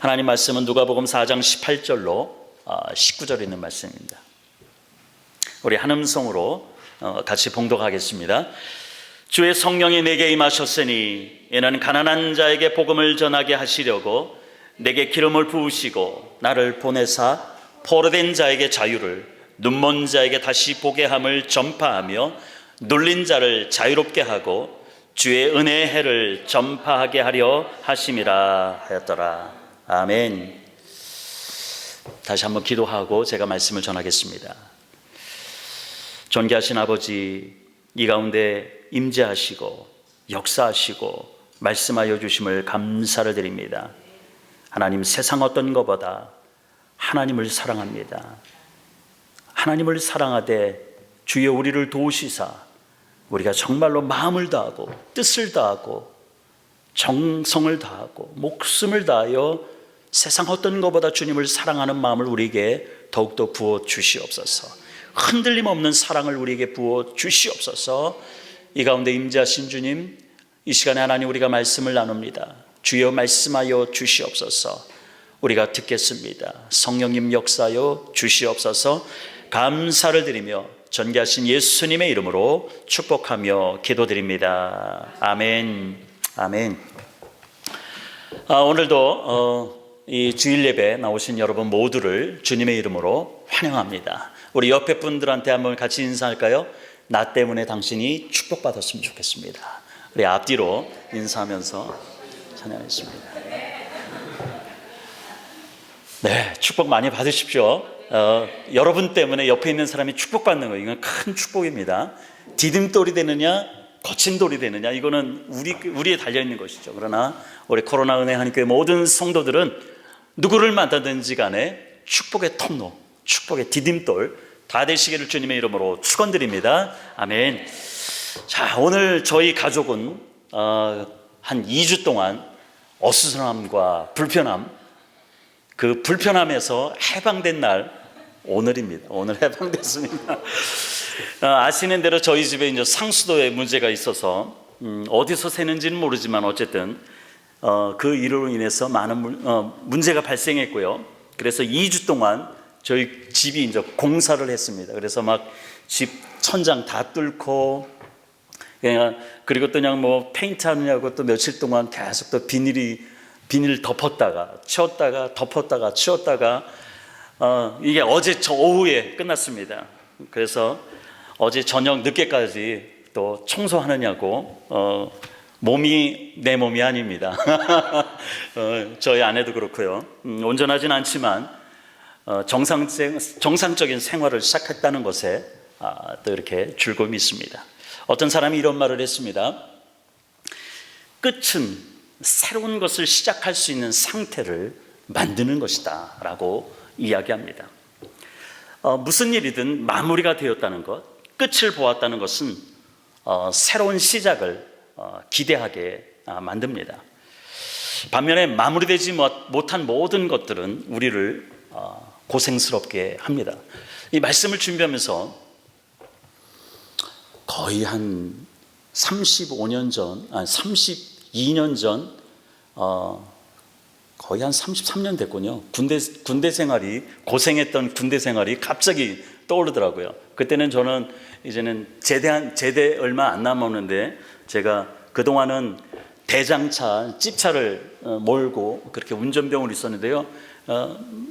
하나님 말씀은 누가복음 4장 18절로 19절에 있는 말씀입니다. 우리 한음성으로 같이 봉독하겠습니다. 주의 성령이 내게 임하셨으니 이는 가난한 자에게 복음을 전하게 하시려고 내게 기름을 부으시고 나를 보내사 포로된 자에게 자유를, 눈먼 자에게 다시 보게 함을 전파하며 눌린 자를 자유롭게 하고 주의 은혜의 해를 전파하게 하려 하심이라 하였더라. 아멘. 다시 한번 기도하고 제가 말씀을 전하겠습니다. 존귀하신 아버지, 이 가운데 임재하시고 역사하시고 말씀하여 주심을 감사를 드립니다. 하나님, 세상 어떤 것보다 하나님을 사랑합니다. 하나님을 사랑하되 주여 우리를 도우시사 우리가 정말로 마음을 다하고 뜻을 다하고 정성을 다하고 목숨을 다하여 세상 어떤 것보다 주님을 사랑하는 마음을 우리에게 더욱더 부어 주시옵소서. 흔들림 없는 사랑을 우리에게 부어 주시옵소서. 이 가운데 임재하신 주님, 이 시간에 하나님 우리가 말씀을 나눕니다. 주여 말씀하여 주시옵소서. 우리가 듣겠습니다. 성령님 역사하여 주시옵소서. 감사를 드리며 전개하신 예수님의 이름으로 축복하며 기도드립니다. 아멘. 아멘. 오늘도 이 주일 예배에 나오신 여러분 모두를 주님의 이름으로 환영합니다. 우리 옆에 분들한테 한번 같이 인사할까요? 나 때문에 당신이 축복받았으면 좋겠습니다. 우리 앞뒤로 인사하면서 찬양하겠습니다. 네, 축복 많이 받으십시오. 여러분 때문에 옆에 있는 사람이 축복받는 거예요. 이건 큰 축복입니다. 디딤돌이 되느냐 거친 돌이 되느냐, 이거는 우리에 달려있는 것이죠. 그러나 우리 코로나 은혜 한인교회 모든 성도들은 누구를 만나든지 간에 축복의 통로, 축복의 디딤돌 다 되시기를 주님의 이름으로 축원드립니다. 아멘. 자, 오늘 저희 가족은 한 2주 동안 어수선함과 불편함, 그 불편함에서 해방된 날 오늘입니다. 오늘 해방됐습니다. 아시는 대로 저희 집에 이제 상수도에 문제가 있어서 어디서 새는지는 모르지만 어쨌든 그 일로 인해서 많은 문제가 발생했고요. 그래서 2주 동안 저희 집이 이제 공사를 했습니다. 그래서 막 집 천장 다 뚫고 그리고 또 그냥 뭐 페인트 하느냐고 또 며칠 동안 계속 또 비닐 덮었다가 치웠다가 덮었다가 치웠다가 이게 어제 저 오후에 끝났습니다. 그래서 어제 저녁 늦게까지 또 청소하느냐고 몸이 내 몸이 아닙니다. 저희 아내도 그렇고요. 온전하진 않지만 정상적인 생활을 시작했다는 것에 또 이렇게 즐거움이 있습니다. 어떤 사람이 이런 말을 했습니다. 끝은 새로운 것을 시작할 수 있는 상태를 만드는 것이다 라고 이야기합니다. 무슨 일이든 마무리가 되었다는 것, 끝을 보았다는 것은 새로운 시작을 기대하게 만듭니다. 반면에 마무리되지 못한 모든 것들은 우리를 고생스럽게 합니다. 이 말씀을 준비하면서 거의 한 32년 전 거의 한 33년 됐군요. 군대 생활이, 고생했던 군대 생활이 갑자기 떠오르더라고요. 그때는 저는 이제는 제대 얼마 안 남았는데 제가 그동안은 대장차, 찝차를 몰고 그렇게 운전병으로 있었는데요.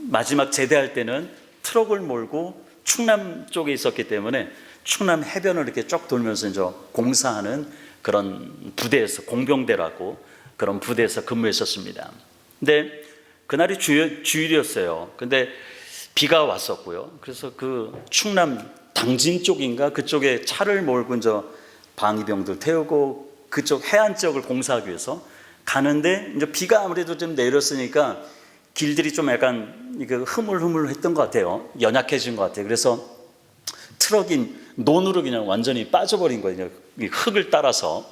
마지막 제대할 때는 트럭을 몰고 충남 쪽에 있었기 때문에 충남 해변을 이렇게 쭉 돌면서 이제 공사하는 그런 부대에서, 공병대라고 그런 부대에서 근무했었습니다. 근데 그날이 주일이었어요. 근데 비가 왔었고요. 그래서 그 충남 당진 쪽인가 그쪽에 차를 몰고 이제 방위병들 태우고 그쪽 해안 지역을 공사하기 위해서 가는데 이제 비가 아무래도 좀 내렸으니까 길들이 좀 약간 이게 흐물흐물했던 것 같아요. 연약해진 것 같아요. 그래서 트럭이 논으로 그냥 완전히 빠져버린 거예요. 흙을 따라서.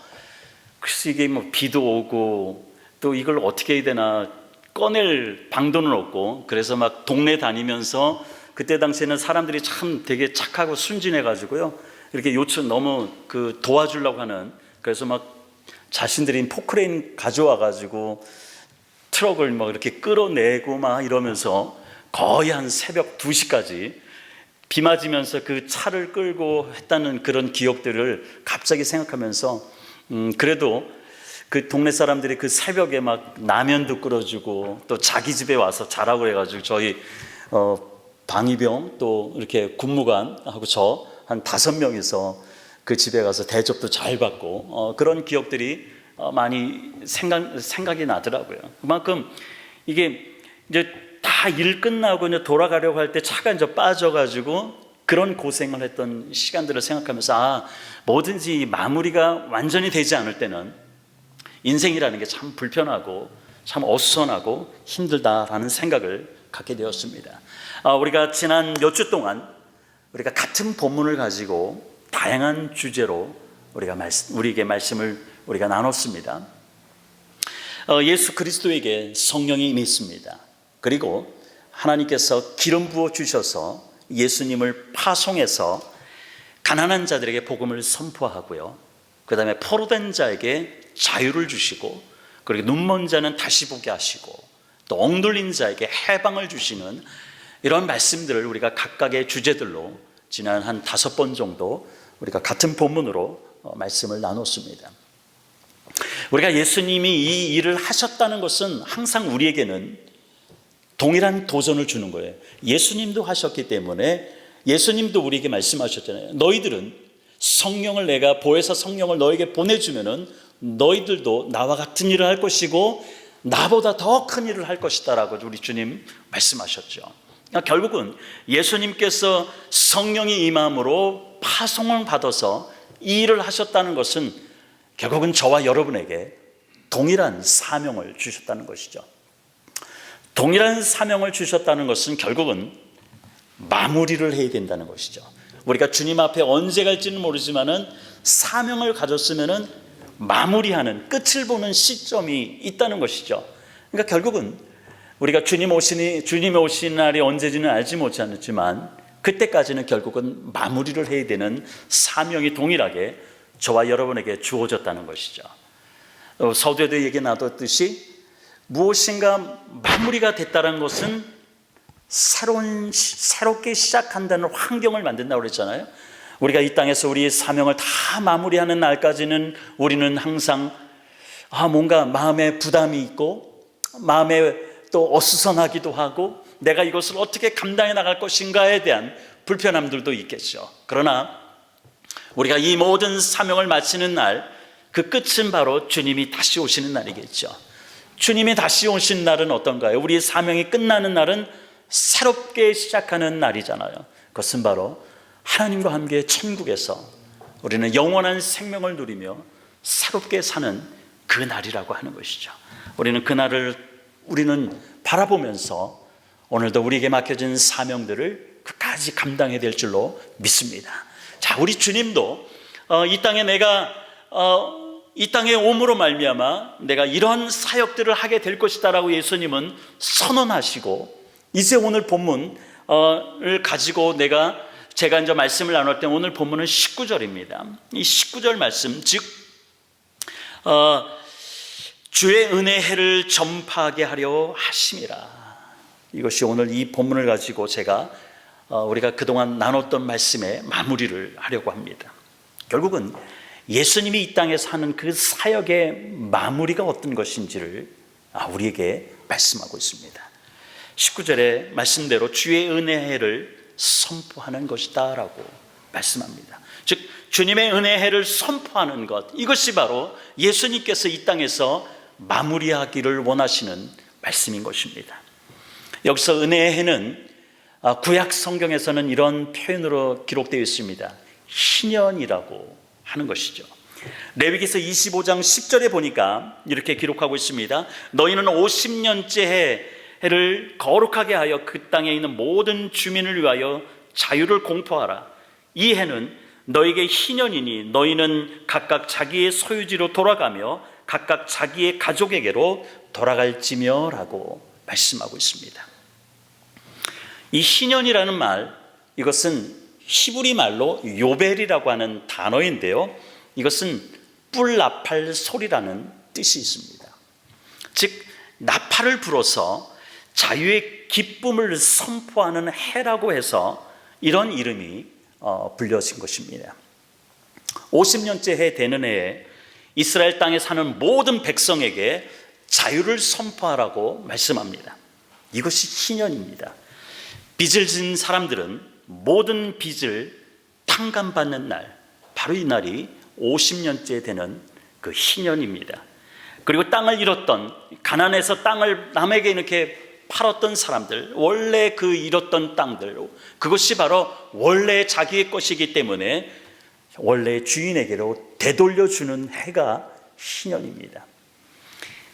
그래서 이게 뭐 비도 오고 또 이걸 어떻게 해야 되나 꺼낼 방도는 없고, 그래서 막 동네 다니면서 그때 당시에는 사람들이 참 되게 착하고 순진해가지고요. 이렇게 요청 너무 그 도와주려고 하는, 그래서 막 자신들이 포크레인 가져와가지고 트럭을 막 이렇게 끌어내고 막 이러면서 거의 한 새벽 2시까지 비 맞으면서 그 차를 끌고 했다는 그런 기억들을 갑자기 생각하면서 그래도 그 동네 사람들이 그 새벽에 막 라면도 끓여주고 또 자기 집에 와서 자라고 그래가지고 저희 방위병 또 이렇게 군무관하고 저 한 5명이서 그 집에 가서 대접도 잘 받고 그런 기억들이 많이 생각이 나더라고요. 그만큼 이게 이제 다 일 끝나고 이제 돌아가려고 할 때 차가 이제 빠져가지고 그런 고생을 했던 시간들을 생각하면서 뭐든지 마무리가 완전히 되지 않을 때는 인생이라는 게 참 불편하고 참 어수선하고 힘들다라는 생각을 갖게 되었습니다. 우리가 지난 몇 주 동안 우리가 같은 본문을 가지고 다양한 주제로 우리에게 말씀을 우리가 나눴습니다. 예수 그리스도에게 성령이 임했습니다. 그리고 하나님께서 기름 부어 주셔서 예수님을 파송해서 가난한 자들에게 복음을 선포하고요. 그 다음에 포로된 자에게 자유를 주시고, 그리고 눈먼 자는 다시 보게 하시고, 또 엉돌린 자에게 해방을 주시는 이런 말씀들을 우리가 각각의 주제들로 지난 한 5번 정도 우리가 같은 본문으로 말씀을 나눴습니다. 우리가 예수님이 이 일을 하셨다는 것은 항상 우리에게는 동일한 도전을 주는 거예요. 예수님도 하셨기 때문에 예수님도 우리에게 말씀하셨잖아요. 너희들은 성령을 내가 보혜사 성령을 너에게 보내주면은 너희들도 나와 같은 일을 할 것이고 나보다 더 큰 일을 할 것이다 라고 우리 주님 말씀하셨죠. 결국은 예수님께서 성령이 임함으로 파송을 받아서 이 일을 하셨다는 것은 결국은 저와 여러분에게 동일한 사명을 주셨다는 것이죠. 동일한 사명을 주셨다는 것은 결국은 마무리를 해야 된다는 것이죠. 우리가 주님 앞에 언제 갈지는 모르지만은 사명을 가졌으면은 마무리하는, 끝을 보는 시점이 있다는 것이죠. 그러니까 결국은 우리가 주님이 오신 날이 언제지는 알지 못하지만 그때까지는 결국은 마무리를 해야 되는 사명이 동일하게 저와 여러분에게 주어졌다는 것이죠. 서두에도 얘기 나눴듯이 무엇인가 마무리가 됐다는 것은 새롭게 시작한다는 환경을 만든다고 그랬잖아요. 우리가 이 땅에서 우리의 사명을 다 마무리하는 날까지는 우리는 항상 뭔가 마음에 부담이 있고 마음에 또 어수선하기도 하고 내가 이것을 어떻게 감당해 나갈 것인가에 대한 불편함들도 있겠죠. 그러나 우리가 이 모든 사명을 마치는 날, 그 끝은 바로 주님이 다시 오시는 날이겠죠. 주님이 다시 오신 날은 어떤가요? 우리의 사명이 끝나는 날은 새롭게 시작하는 날이잖아요. 그것은 바로 하나님과 함께 천국에서 우리는 영원한 생명을 누리며 새롭게 사는 그 날이라고 하는 것이죠. 우리는 그 날을 바라보면서 오늘도 우리에게 맡겨진 사명들을 끝까지 감당해야 될 줄로 믿습니다. 자, 우리 주님도 이 땅에 옴으로 말미암아 내가 이런 사역들을 하게 될 것이다라고 예수님은 선언하시고, 이제 오늘 본문을 가지고 제가 이제 말씀을 나눌 때 오늘 본문은 19절입니다. 이 19절 말씀, 즉 주의 은혜의 해를 전파하게 하려 하심이라. 이것이 오늘 이 본문을 가지고 우리가 그동안 나눴던 말씀의 마무리를 하려고 합니다. 결국은 예수님이 이 땅에서 하는 그 사역의 마무리가 어떤 것인지를 우리에게 말씀하고 있습니다. 19절의 말씀대로 주의 은혜의 해를 선포하는 것이다 라고 말씀합니다. 즉 주님의 은혜의 해를 선포하는 것, 이것이 바로 예수님께서 이 땅에서 마무리하기를 원하시는 말씀인 것입니다. 여기서 은혜의 해는 구약 성경에서는 이런 표현으로 기록되어 있습니다. 희년이라고 하는 것이죠. 레위기서 25장 10절에 보니까 이렇게 기록하고 있습니다. 너희는 50년째 해를 거룩하게 하여 그 땅에 있는 모든 주민을 위하여 자유를 공포하라. 이 해는 너에게 희년이니 너희는 각각 자기의 소유지로 돌아가며 각각 자기의 가족에게로 돌아갈지며 라고 말씀하고 있습니다. 이 희년이라는 말, 이것은 히브리 말로 요벨이라고 하는 단어인데요, 이것은 뿔 나팔 소리라는 뜻이 있습니다. 즉 나팔을 불어서 자유의 기쁨을 선포하는 해라고 해서 이런 이름이 불려진 것입니다. 50년째 해 되는 해에 이스라엘 땅에 사는 모든 백성에게 자유를 선포하라고 말씀합니다. 이것이 희년입니다. 빚을 진 사람들은 모든 빚을 탕감받는 날, 바로 이 날이 50년째 되는 그 희년입니다. 그리고 땅을 잃었던, 가난해서 땅을 남에게 이렇게 팔았던 사람들, 원래 그 잃었던 땅들, 그것이 바로 원래 자기의 것이기 때문에 원래 주인에게로 되돌려주는 해가 희년입니다.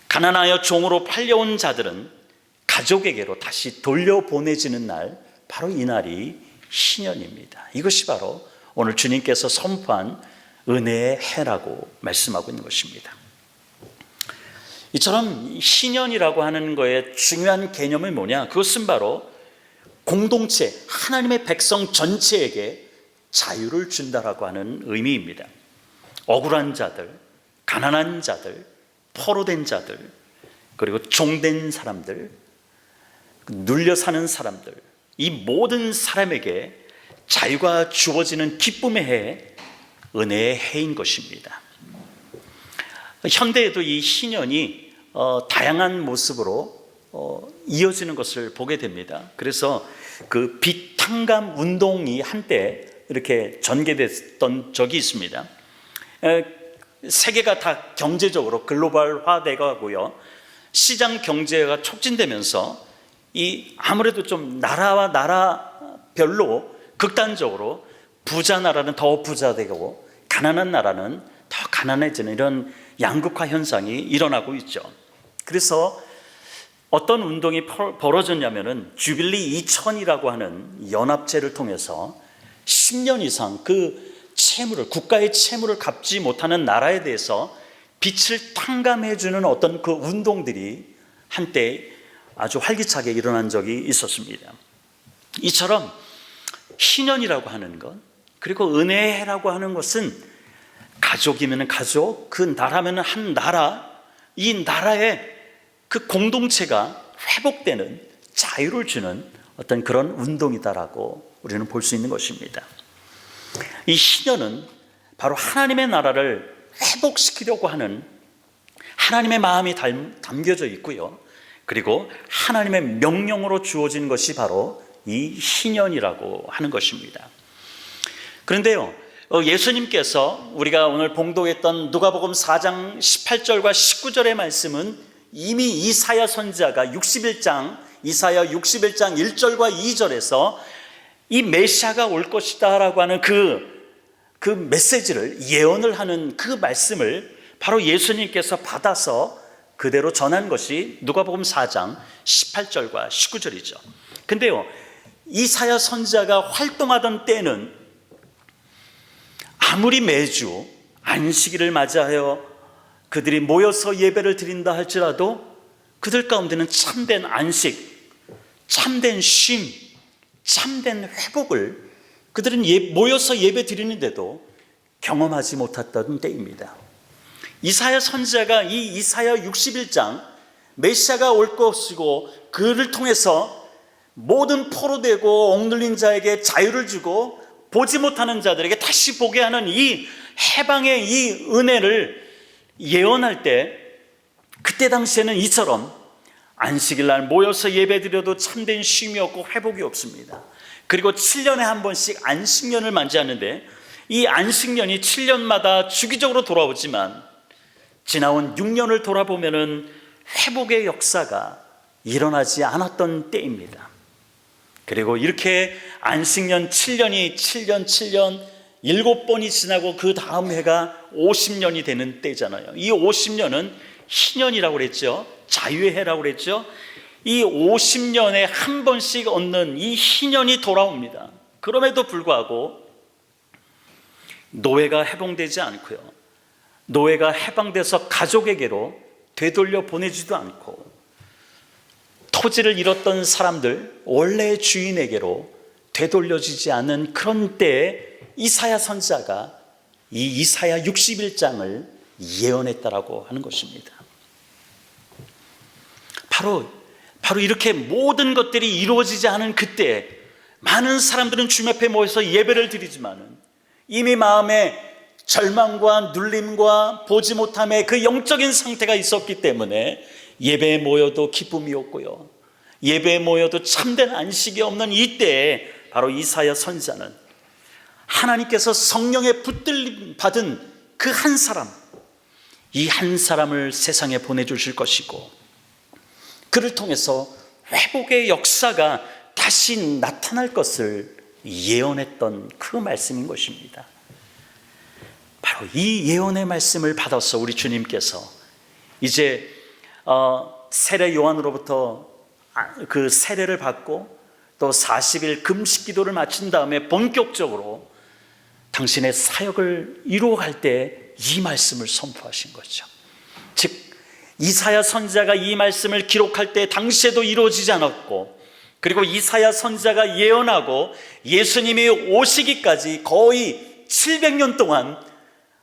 가난하여 종으로 팔려온 자들은 가족에게로 다시 돌려보내지는 날, 바로 이 날이 희년입니다. 이것이 바로 오늘 주님께서 선포한 은혜의 해라고 말씀하고 있는 것입니다. 이처럼 희년이라고 하는 것의 중요한 개념이 뭐냐? 그것은 바로 공동체, 하나님의 백성 전체에게 자유를 준다라고 하는 의미입니다. 억울한 자들, 가난한 자들, 포로된 자들, 그리고 종된 사람들, 눌려 사는 사람들, 이 모든 사람에게 자유가 주어지는 기쁨의 해, 은혜의 해인 것입니다. 현대에도 이 희년이 다양한 모습으로 이어지는 것을 보게 됩니다. 그래서 그 빚 탕감 운동이 한때 이렇게 전개됐던 적이 있습니다. 세계가 다 경제적으로 글로벌화되고요, 시장 경제가 촉진되면서 이 아무래도 좀 나라와 나라별로 극단적으로 부자 나라는 더 부자되고 가난한 나라는 더 가난해지는 이런 양극화 현상이 일어나고 있죠. 그래서 어떤 운동이 벌어졌냐면은 주빌리 2000이라고 하는 연합제를 통해서 10년 이상 그 채무를, 국가의 채무를 갚지 못하는 나라에 대해서 빚을 탕감해 주는 어떤 그 운동들이 한때 아주 활기차게 일어난 적이 있었습니다. 이처럼 희년이라고 하는 것, 그리고 은혜의 해라고 하는 것은 가족이면 가족, 그 나라면 한 나라, 이 나라의 그 공동체가 회복되는 자유를 주는 어떤 그런 운동이다라고 우리는 볼 수 있는 것입니다. 이 희년은 바로 하나님의 나라를 회복시키려고 하는 하나님의 마음이 담겨져 있고요, 그리고 하나님의 명령으로 주어진 것이 바로 이 희년이라고 하는 것입니다. 그런데요, 예수님께서 우리가 오늘 봉독했던 누가복음 4장 18절과 19절의 말씀은 이미 이사야 선지자가 이사야 61장 1절과 2절에서 이 메시아가 올 것이다 라고 하는 그 메시지를, 예언을 하는 그 말씀을 바로 예수님께서 받아서 그대로 전한 것이 누가복음 4장 18절과 19절이죠. 근데요, 이사야 선지자가 활동하던 때는 아무리 매주 안식일을 맞이하여 그들이 모여서 예배를 드린다 할지라도 그들 가운데는 참된 안식, 참된 쉼, 참된 회복을 그들은 모여서 예배 드리는데도 경험하지 못했던 때입니다. 이사야 선지자가 이 이사야 61장 메시아가 올 것이고 그를 통해서 모든 포로되고 억눌린 자에게 자유를 주고 보지 못하는 자들에게 다시 보게 하는 이 해방의 이 은혜를 예언할 때, 그때 당시에는 이처럼 안식일 날 모여서 예배드려도 참된 쉼이 없고 회복이 없습니다. 그리고 7년에 한 번씩 안식년을 맞이하는데 이 안식년이 7년마다 주기적으로 돌아오지만 지나온 6년을 돌아보면은 회복의 역사가 일어나지 않았던 때입니다. 그리고 이렇게 안식년 7년이 7년 7번이 지나고 그 다음 해가 50년이 되는 때잖아요. 이 50년은 희년이라고 그랬죠. 자유의 해라고 그랬죠. 이 50년에 한 번씩 얻는 이 희년이 돌아옵니다. 그럼에도 불구하고 노예가 해방되지 않고요, 노예가 해방돼서 가족에게로 되돌려 보내지도 않고, 토지를 잃었던 사람들 원래의 주인에게로 되돌려지지 않는 그런 때에 이사야 선지자가 이 이사야 61장을 예언했다라고 하는 것입니다. 바로 이렇게 모든 것들이 이루어지지 않은 그때 많은 사람들은 주님 앞에 모여서 예배를 드리지만은 이미 마음에 절망과 눌림과 보지 못함의 그 영적인 상태가 있었기 때문에 예배에 모여도 기쁨이 없고요, 예배에 모여도 참된 안식이 없는 이때에 바로 이사야 선지자는 하나님께서 성령의 붙들림 받은 그 한 사람, 이 한 사람을 세상에 보내주실 것이고 그를 통해서 회복의 역사가 다시 나타날 것을 예언했던 그 말씀인 것입니다. 바로 이 예언의 말씀을 받아서 우리 주님께서 이제 세례 요한으로부터 그 세례를 받고 또 40일 금식 기도를 마친 다음에 본격적으로 당신의 사역을 이루어갈 때 이 말씀을 선포하신 거죠. 즉 이사야 선지자가 이 말씀을 기록할 때 당시에도 이루어지지 않았고, 그리고 이사야 선지자가 예언하고 예수님이 오시기까지 거의 700년 동안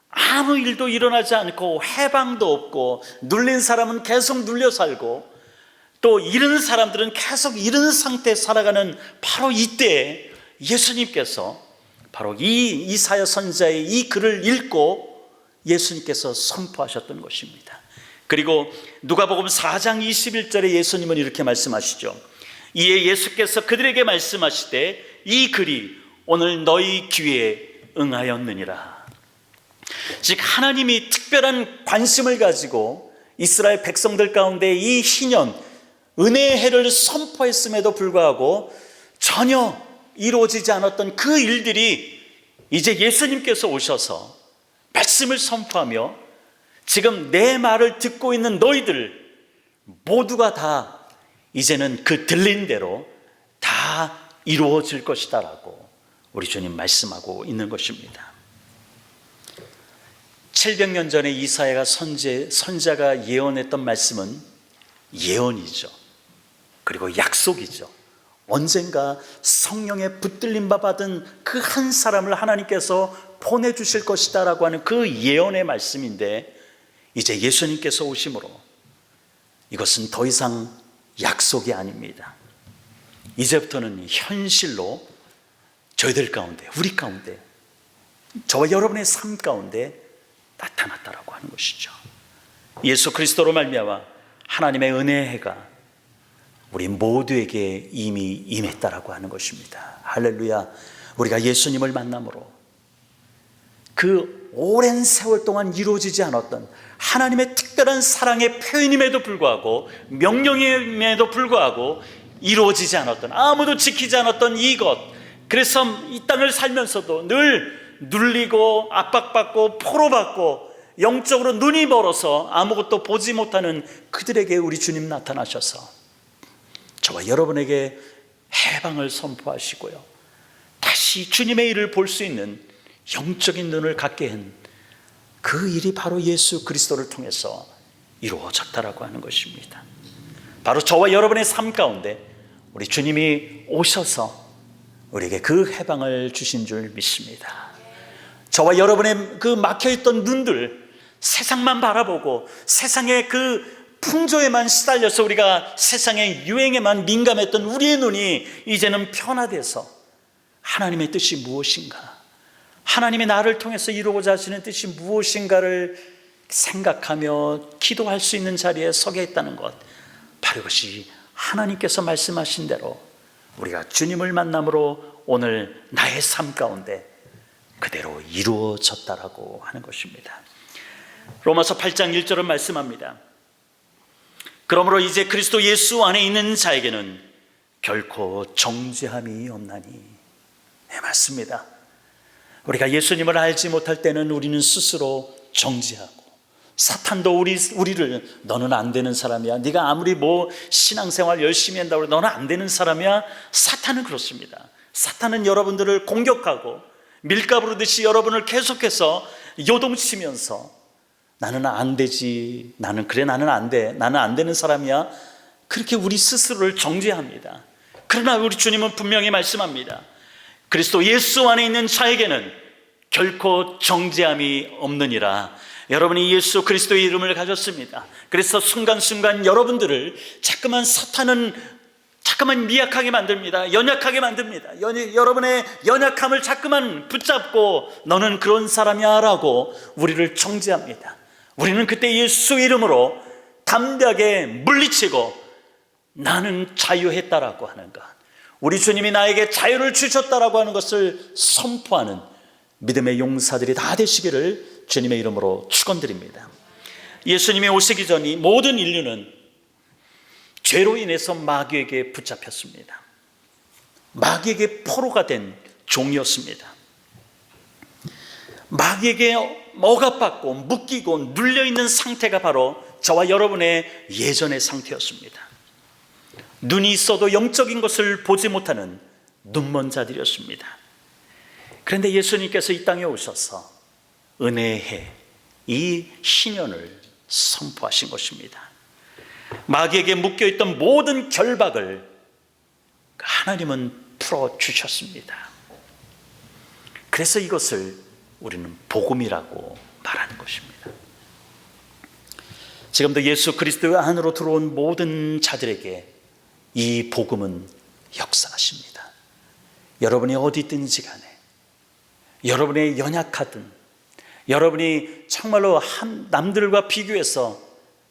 아무 일도 일어나지 않고 해방도 없고 눌린 사람은 계속 눌려 살고 또 잃은 사람들은 계속 잃은 상태에 살아가는 바로 이때에 예수님께서 바로 이 이사야 선지자의 이 글을 읽고 예수님께서 선포하셨던 것입니다. 그리고 누가복음 4장 21절에 예수님은 이렇게 말씀하시죠. 이에 예수께서 그들에게 말씀하시되 이 글이 오늘 너희 귀에 응하였느니라. 즉 하나님이 특별한 관심을 가지고 이스라엘 백성들 가운데 이 희년 은혜의 해를 선포했음에도 불구하고 전혀 이루어지지 않았던 그 일들이 이제 예수님께서 오셔서 말씀을 선포하며 지금 내 말을 듣고 있는 너희들 모두가 다 이제는 그 들린 대로 다 이루어질 것이다 라고 우리 주님 말씀하고 있는 것입니다. 700년 전에 이사야가 선지자가 예언했던 말씀은 예언이죠. 그리고 약속이죠. 언젠가 성령의 붙들림 받은 그 한 사람을 하나님께서 보내주실 것이다 라고 하는 그 예언의 말씀인데 이제 예수님께서 오심으로 이것은 더 이상 약속이 아닙니다. 이제부터는 현실로 저희들 가운데, 우리 가운데, 저와 여러분의 삶 가운데 나타났다라고 하는 것이죠. 예수 그리스도로 말미암아 하나님의 은혜의 해가 우리 모두에게 이미 임했다라고 하는 것입니다. 할렐루야. 우리가 예수님을 만남으로 그 오랜 세월 동안 이루어지지 않았던 하나님의 특별한 사랑의 표현임에도 불구하고 명령임에도 불구하고 이루어지지 않았던, 아무도 지키지 않았던 이것, 그래서 이 땅을 살면서도 늘 눌리고 압박받고 포로받고 영적으로 눈이 멀어서 아무것도 보지 못하는 그들에게 우리 주님 나타나셔서 저와 여러분에게 해방을 선포하시고요, 다시 주님의 일을 볼 수 있는 영적인 눈을 갖게 한 그 일이 바로 예수 그리스도를 통해서 이루어졌다라고 하는 것입니다. 바로 저와 여러분의 삶 가운데 우리 주님이 오셔서 우리에게 그 해방을 주신 줄 믿습니다. 저와 여러분의 그 막혀있던 눈들, 세상만 바라보고 세상의 그 풍조에만 시달려서 우리가 세상의 유행에만 민감했던 우리의 눈이 이제는 변화돼서 하나님의 뜻이 무엇인가, 하나님의 나를 통해서 이루고자 하시는 뜻이 무엇인가를 생각하며 기도할 수 있는 자리에 서게 있다는 것, 바로 이것이 하나님께서 말씀하신 대로 우리가 주님을 만남으로 오늘 나의 삶 가운데 그대로 이루어졌다라고 하는 것입니다. 로마서 8장 1절은 말씀합니다. 그러므로 이제 그리스도 예수 안에 있는 자에게는 결코 정죄함이 없나니. 네, 맞습니다. 우리가 예수님을 알지 못할 때는 우리는 스스로 정죄하고, 사탄도 우리를 너는 안 되는 사람이야, 네가 아무리 신앙생활 열심히 한다고 해도 너는 안 되는 사람이야. 사탄은 그렇습니다. 사탄은 여러분들을 공격하고 밀가부르듯이 여러분을 계속해서 요동치면서 나는 안 되지, 나는 안 돼, 나는 안 되는 사람이야, 그렇게 우리 스스로를 정죄합니다. 그러나 우리 주님은 분명히 말씀합니다. 그리스도 예수 안에 있는 자에게는 결코 정죄함이 없느니라. 여러분이 예수 그리스도의 이름을 가졌습니다. 그래서 순간순간 여러분들을 자꾸만 사탄은 자꾸만 미약하게 만듭니다. 연약하게 만듭니다. 여러분의 연약함을 자꾸만 붙잡고 너는 그런 사람이야 라고 우리를 정죄합니다. 우리는 그때 예수 이름으로 담대하게 물리치고 나는 자유했다라고 하는 것, 우리 주님이 나에게 자유를 주셨다라고 하는 것을 선포하는 믿음의 용사들이 다 되시기를 주님의 이름으로 축원드립니다. 예수님이 오시기 전이 모든 인류는 죄로 인해서 마귀에게 붙잡혔습니다. 마귀에게 포로가 된 종이었습니다. 마귀에게 억압받고 묶이고 눌려있는 상태가 바로 저와 여러분의 예전의 상태였습니다. 눈이 있어도 영적인 것을 보지 못하는 눈먼 자들이었습니다. 그런데 예수님께서 이 땅에 오셔서 은혜의 해, 이 신년을 선포하신 것입니다. 마귀에게 묶여있던 모든 결박을 하나님은 풀어주셨습니다. 그래서 이것을 우리는 복음이라고 말하는 것입니다. 지금도 예수 그리스도 안으로 들어온 모든 자들에게 이 복음은 역사하십니다. 여러분이 어디 있든지 간에, 여러분의 연약하든, 여러분이 정말로 남들과 비교해서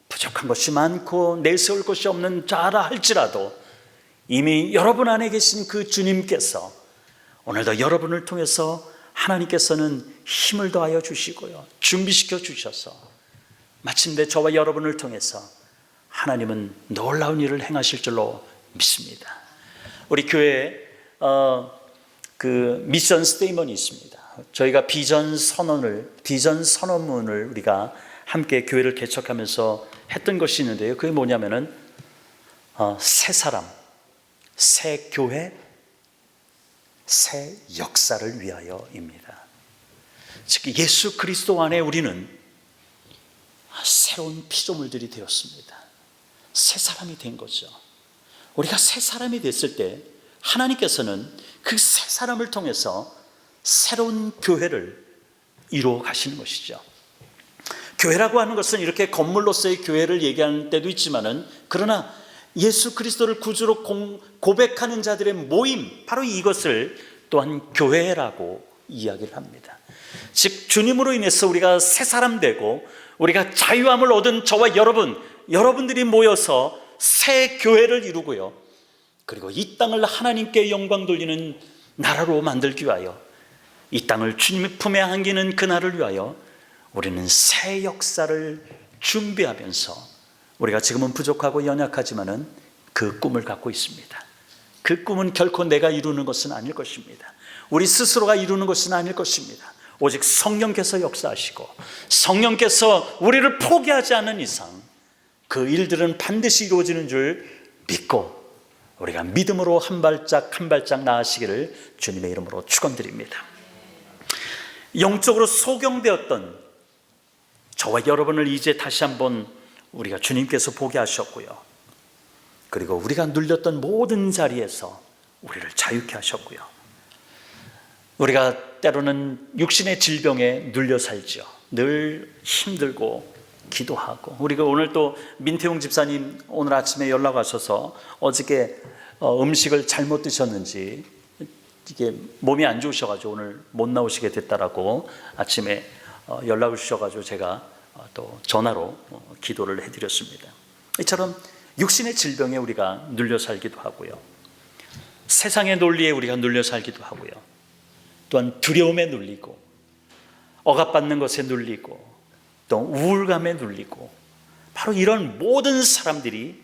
부족한 것이 많고 내세울 것이 없는 자라 할지라도 이미 여러분 안에 계신 그 주님께서 오늘도 여러분을 통해서 하나님께서는 힘을 더하여 주시고요, 준비시켜 주셔서 마침내 저와 여러분을 통해서 하나님은 놀라운 일을 행하실 줄로 믿습니다. 우리 교회에 그 미션 스테이먼이 있습니다. 저희가 비전 선언문을 우리가 함께 교회를 개척하면서 했던 것이 있는데요. 그게 뭐냐면은 새 사람, 새 교회, 새 역사를 위하여입니다. 즉 예수 그리스도 안에 우리는 새로운 피조물들이 되었습니다. 새 사람이 된 거죠. 우리가 새 사람이 됐을 때 하나님께서는 그 새 사람을 통해서 새로운 교회를 이루어 가시는 것이죠. 교회라고 하는 것은 이렇게 건물로서의 교회를 얘기하는 때도 있지만은, 그러나 예수 그리스도를 구주로 고백하는 자들의 모임, 바로 이것을 또한 교회라고 이야기를 합니다. 즉 주님으로 인해서 우리가 새 사람 되고 우리가 자유함을 얻은 저와 여러분들이 모여서 새 교회를 이루고요, 그리고 이 땅을 하나님께 영광 돌리는 나라로 만들기 위하여, 이 땅을 주님의 품에 안기는 그날을 위하여 우리는 새 역사를 준비하면서, 우리가 지금은 부족하고 연약하지만은 그 꿈을 갖고 있습니다. 그 꿈은 결코 내가 이루는 것은 아닐 것입니다. 우리 스스로가 이루는 것은 아닐 것입니다. 오직 성령께서 역사하시고 성령께서 우리를 포기하지 않는 이상 그 일들은 반드시 이루어지는 줄 믿고 우리가 믿음으로 한 발짝 한 발짝 나아가시기를 주님의 이름으로 축원드립니다. 영적으로 소경되었던 저와 여러분을 이제 다시 한번 우리가 주님께서 보게 하셨고요, 그리고 우리가 눌렸던 모든 자리에서 우리를 자유케 하셨고요, 우리가 때로는 육신의 질병에 눌려 살죠. 늘 힘들고 기도하고, 우리가 오늘 또 민태용 집사님 오늘 아침에 연락 와셔서 어저께 음식을 잘못 드셨는지 이게 몸이 안 좋으셔가지고 오늘 못 나오시게 됐다라고 아침에 연락을 주셔가지고 제가 또 전화로 기도를 해드렸습니다. 이처럼 육신의 질병에 우리가 눌려 살기도 하고요, 세상의 논리에 우리가 눌려 살기도 하고요, 또한 두려움에 눌리고 억압받는 것에 눌리고 또 우울감에 눌리고, 바로 이런 모든 사람들이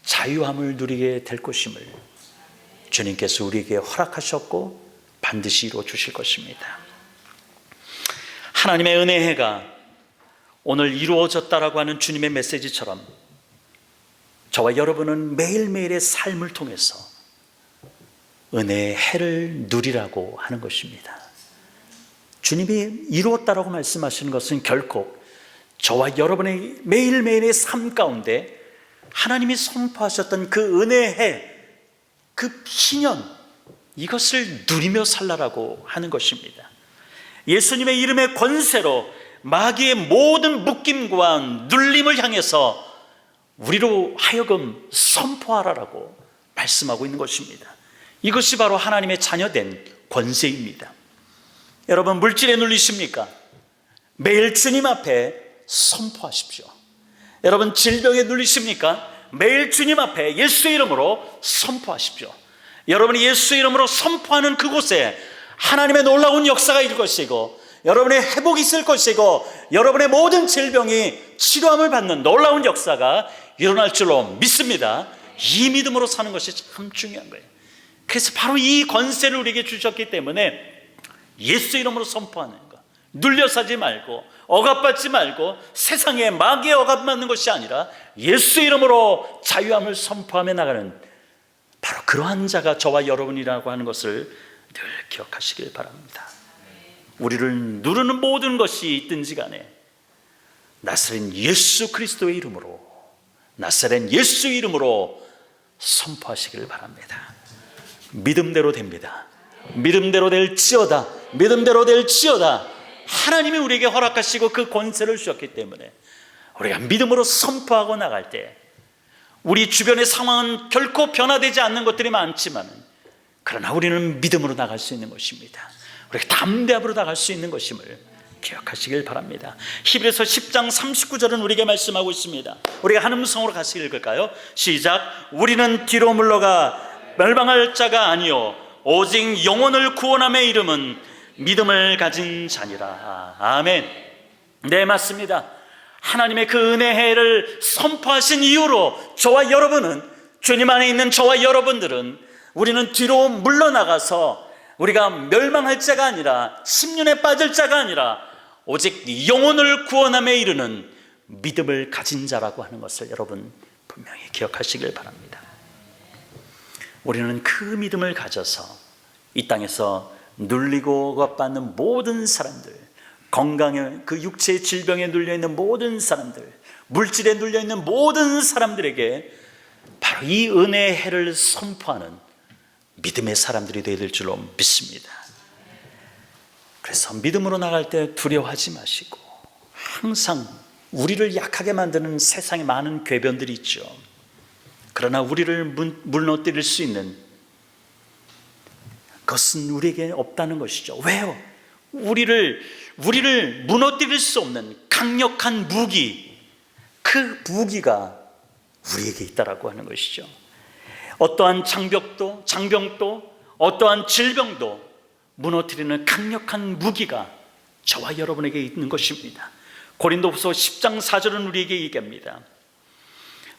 자유함을 누리게 될 것임을 주님께서 우리에게 허락하셨고 반드시 이루어 주실 것입니다. 하나님의 은혜의 해가 오늘 이루어졌다라고 하는 주님의 메시지처럼 저와 여러분은 매일매일의 삶을 통해서 은혜의 해를 누리라고 하는 것입니다. 주님이 이루었다라고 말씀하시는 것은 결코 저와 여러분의 매일매일의 삶 가운데 하나님이 선포하셨던 그 은혜의 해, 그 신년, 이것을 누리며 살라라고 하는 것입니다. 예수님의 이름의 권세로 마귀의 모든 묶임과 눌림을 향해서 우리로 하여금 선포하라라고 말씀하고 있는 것입니다. 이것이 바로 하나님의 자녀된 권세입니다. 여러분, 물질에 눌리십니까? 매일 주님 앞에 선포하십시오. 여러분, 질병에 눌리십니까? 매일 주님 앞에 예수의 이름으로 선포하십시오. 여러분이 예수의 이름으로 선포하는 그곳에 하나님의 놀라운 역사가 있을 것이고, 여러분의 회복이 있을 것이고, 여러분의 모든 질병이 치료함을 받는 놀라운 역사가 일어날 줄로 믿습니다. 이 믿음으로 사는 것이 참 중요한 거예요. 그래서 바로 이 권세를 우리에게 주셨기 때문에 예수 이름으로 선포하는 것, 눌려 사지 말고 억압받지 말고 세상에 마귀의 억압받는 것이 아니라 예수 이름으로 자유함을 선포하며 나가는 바로 그러한 자가 저와 여러분이라고 하는 것을 늘 기억하시길 바랍니다. 우리를 누르는 모든 것이 있든지 간에 나사렛 예수 그리스도의 이름으로, 나사렛 예수 이름으로 선포하시길 바랍니다. 믿음대로 됩니다. 믿음대로 될지어다. 믿음대로 될지어다. 하나님이 우리에게 허락하시고 그 권세를 주셨기 때문에 우리가 믿음으로 선포하고 나갈 때 우리 주변의 상황은 결코 변화되지 않는 것들이 많지만, 그러나 우리는 믿음으로 나갈 수 있는 것입니다. 우리가 담대함으로 나갈 수 있는 것임을 기억하시길 바랍니다. 히브리서 10장 39절은 우리에게 말씀하고 있습니다. 우리가 한 음성으로 같이 읽을까요? 시작. 우리는 뒤로 물러가 멸망할 자가 아니요 오직 영혼을 구원함의 이름은 믿음을 가진 자니라. 아멘. 네, 맞습니다. 하나님의 그 은혜를 선포하신 이후로 저와 여러분은, 주님 안에 있는 저와 여러분들은, 우리는 뒤로 물러나가서 우리가 멸망할 자가 아니라, 심륜에 빠질 자가 아니라 오직 영혼을 구원함에 이르는 믿음을 가진 자라고 하는 것을 여러분 분명히 기억하시길 바랍니다. 우리는 그 믿음을 가져서 이 땅에서 눌리고 억압받는 모든 사람들, 건강에, 그 육체의 질병에 눌려있는 모든 사람들, 물질에 눌려있는 모든 사람들에게 바로 이 은혜의 해를 선포하는 믿음의 사람들이 되어야 될 줄로 믿습니다. 그래서 믿음으로 나갈 때 두려워하지 마시고, 항상 우리를 약하게 만드는 세상에 많은 궤변들이 있죠. 그러나 우리를 무너뜨릴 수 있는 것은 우리에게 없다는 것이죠. 왜요? 우리를 무너뜨릴 수 없는 강력한 무기, 그 무기가 우리에게 있다라고 하는 것이죠. 어떠한 장벽도, 어떠한 질병도 무너뜨리는 강력한 무기가 저와 여러분에게 있는 것입니다. 고린도후서 10장 4절은 우리에게 얘기합니다.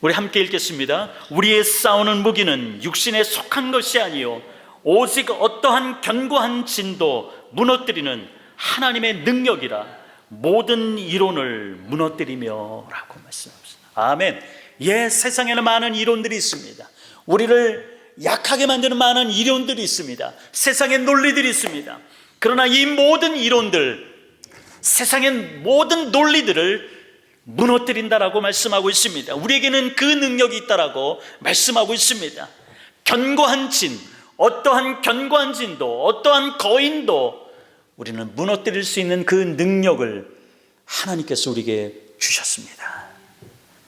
우리 함께 읽겠습니다. 우리의 싸우는 무기는 육신에 속한 것이 아니요 오직 어떠한 견고한 진도 무너뜨리는 하나님의 능력이라 모든 이론을 무너뜨리며 라고 말씀합니다. 아멘. 예, 세상에는 많은 이론들이 있습니다. 우리를 약하게 만드는 많은 이론들이 있습니다. 세상의 논리들이 있습니다. 그러나 이 모든 이론들, 세상의 모든 논리들을 무너뜨린다라고 말씀하고 있습니다. 우리에게는 그 능력이 있다라고 말씀하고 있습니다. 견고한 진, 어떠한 견고한 진도, 어떠한 거인도 우리는 무너뜨릴 수 있는 그 능력을 하나님께서 우리에게 주셨습니다.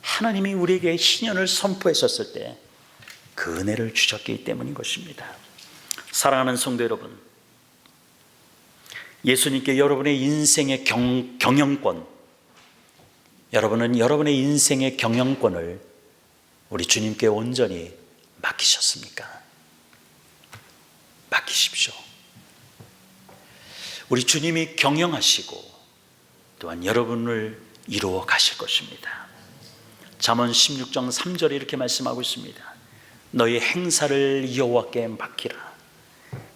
하나님이 우리에게 신년을 선포하셨을 때 그 은혜를 주셨기 때문인 것입니다. 사랑하는 성도 여러분, 예수님께 여러분의 인생의 경영권, 여러분은 여러분의 인생의 경영권을 우리 주님께 온전히 맡기셨습니까? 맡기십시오. 우리 주님이 경영하시고 또한 여러분을 이루어 가실 것입니다. 잠언 16장 3절에 이렇게 말씀하고 있습니다. 너희 행사를 여호와께 맡기라.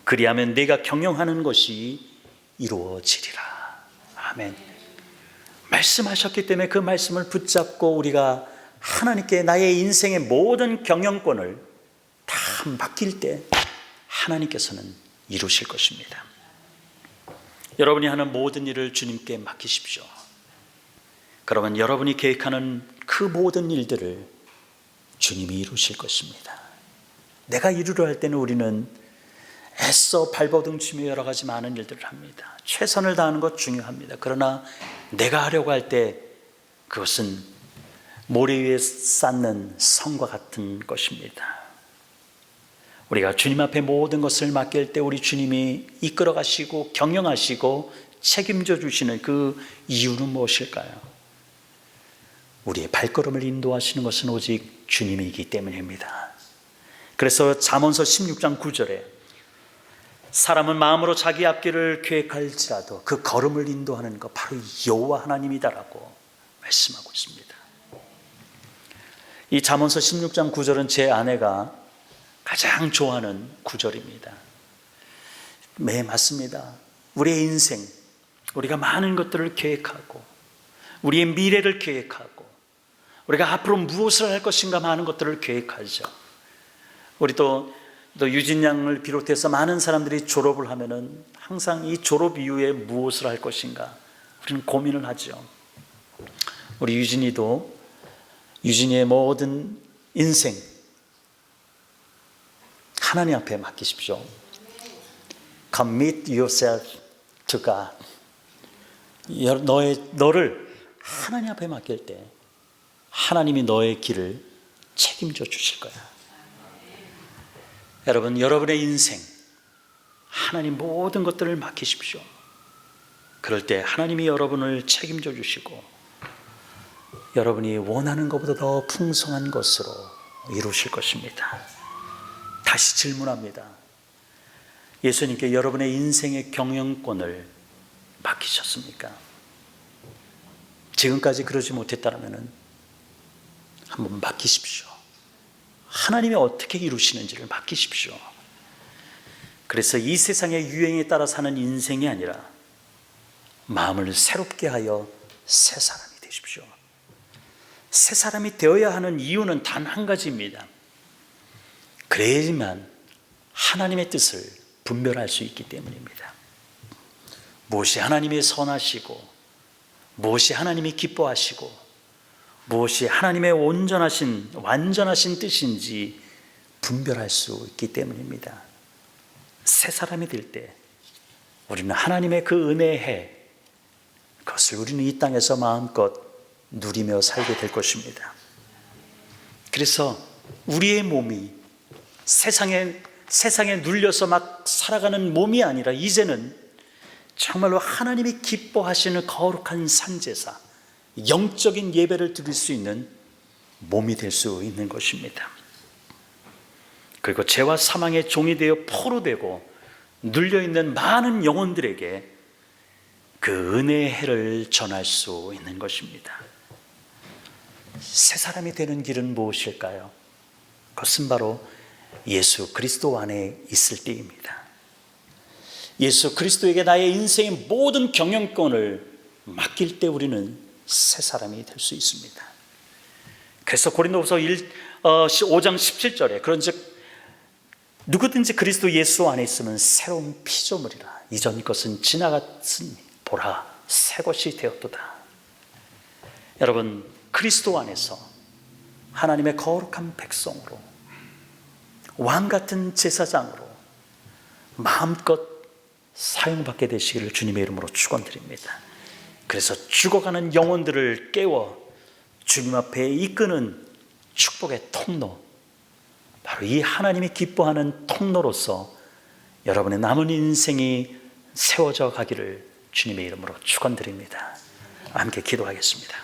그리하면 내가 경영하는 것이 이루어지리라. 아멘. 말씀하셨기 때문에 그 말씀을 붙잡고 우리가 하나님께 나의 인생의 모든 경영권을 다 맡길 때 하나님께서는 이루실 것입니다. 여러분이 하는 모든 일을 주님께 맡기십시오. 그러면 여러분이 계획하는 그 모든 일들을 주님이 이루실 것입니다. 내가 이루려 할 때는 우리는 애써 발버둥치며 여러 가지 많은 일들을 합니다. 최선을 다하는 것 중요합니다. 그러나 내가 하려고 할 때 그것은 모래 위에 쌓는 성과 같은 것입니다. 우리가 주님 앞에 모든 것을 맡길 때 우리 주님이 이끌어 가시고 경영하시고 책임져 주시는 그 이유는 무엇일까요? 우리의 발걸음을 인도하시는 것은 오직 주님이기 때문입니다. 그래서 잠언서 16장 9절에 사람은 마음으로 자기 앞길을 계획할지라도 그 걸음을 인도하는 것 바로 여호와 하나님이다라고 말씀하고 있습니다. 이 잠언서 16장 9절은 제 아내가 가장 좋아하는 구절입니다. 네, 맞습니다. 우리의 인생, 우리가 많은 것들을 계획하고 우리의 미래를 계획하고 우리가 앞으로 무엇을 할 것인가 많은 것들을 계획하죠. 우리 또 유진 양을 비롯해서 많은 사람들이 졸업을 하면은 항상 이 졸업 이후에 무엇을 할 것인가 우리는 고민을 하죠. 우리 유진이도 유진이의 모든 인생 하나님 앞에 맡기십시오. Commit yourself to God. 너를 하나님 앞에 맡길 때 하나님이 너의 길을 책임져 주실 거야. 여러분, 여러분의 인생 하나님 모든 것들을 맡기십시오. 그럴 때 하나님이 여러분을 책임져 주시고 여러분이 원하는 것보다 더 풍성한 것으로 이루실 것입니다. 다시 질문합니다. 예수님께 여러분의 인생의 경영권을 맡기셨습니까? 지금까지 그러지 못했다면 한번 맡기십시오. 하나님이 어떻게 이루시는지를 맡기십시오. 그래서 이 세상의 유행에 따라 사는 인생이 아니라 마음을 새롭게 하여 새 사람이 되십시오. 새 사람이 되어야 하는 이유는 단 한 가지입니다. 그래야지만 하나님의 뜻을 분별할 수 있기 때문입니다. 무엇이 하나님의 선하시고 무엇이 하나님이 기뻐하시고 무엇이 하나님의 완전하신 뜻인지 분별할 수 있기 때문입니다. 새 사람이 될 때 우리는 하나님의 그 은혜의 해, 그것을 우리는 이 땅에서 마음껏 누리며 살게 될 것입니다. 그래서 우리의 몸이 세상에 눌려서 막 살아가는 몸이 아니라 이제는 정말로 하나님이 기뻐하시는 거룩한 산제사, 영적인 예배를 드릴 수 있는 몸이 될 수 있는 것입니다. 그리고 죄와 사망의 종이 되어 포로되고 눌려있는 많은 영혼들에게 그 은혜의 해를 전할 수 있는 것입니다. 새 사람이 되는 길은 무엇일까요? 그것은 바로 예수 그리스도 안에 있을 때입니다. 예수 그리스도에게 나의 인생의 모든 경영권을 맡길 때 우리는 새 사람이 될 수 있습니다. 그래서 고린도후서 5장 17절에 그런즉 누구든지 그리스도 예수 안에 있으면 새로운 피조물이라 이전 것은 지나갔으니 보라 새 것이 되었도다. 여러분, 그리스도 안에서 하나님의 거룩한 백성으로 왕 같은 제사장으로 마음껏 사용받게 되시기를 주님의 이름으로 축원드립니다. 그래서 죽어가는 영혼들을 깨워 주님 앞에 이끄는 축복의 통로, 바로 이 하나님이 기뻐하는 통로로서 여러분의 남은 인생이 세워져 가기를 주님의 이름으로 축원드립니다. 함께 기도하겠습니다.